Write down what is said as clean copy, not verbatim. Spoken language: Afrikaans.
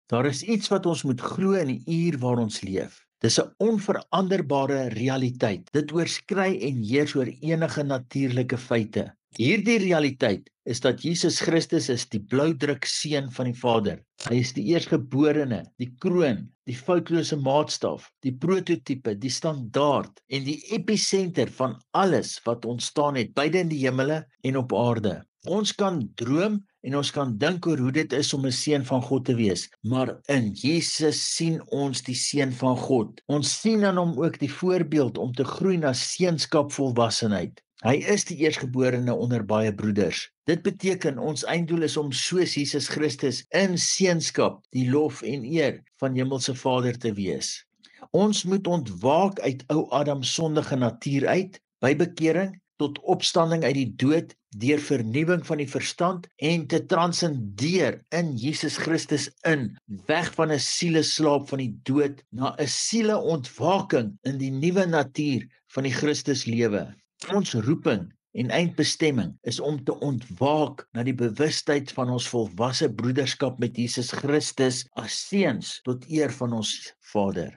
Daar is iets wat ons moet glo in die uur waar ons leef. Dis 'n onveranderbare realiteit. Dit oorskry en heers oor enige natuurlike feite. Hierdie realiteit is dat Jesus Christus is die bloudruk seun van die Vader. Hy is die eerstgeborene, die kroon, die foutlose maatstaf, die prototipe, die standaard en die episenter van alles wat ontstaan het, beide in die hemele en op aarde. Ons kan droom en ons kan dink oor hoe dit is om 'n seun van God te wees, maar in Jesus sien ons die seun van God. Ons sien aan hom ook die voorbeeld om te groei na seunskap volwassenheid. Hy is die eerstgeborene onder baie broeders. Dit beteken ons einddoel is om soos Jesus Christus in seunskap die lof en eer van Hemelse Vader te wees. Ons moet ontwaak uit ou Adam se sondige natuur uit by bekering tot opstanding uit die dood deur vernuwing van die verstand en te transcendeer in Jesus Christus in, weg van 'n sieleslaap van die dood na 'n sieleontwaking in die nuwe natuur van die Christuslewe. Ons roeping en eindbestemming is om te ontwaak na die bewustheid van ons volwasse broederskap met Jesus Christus as seuns tot eer van ons Vader.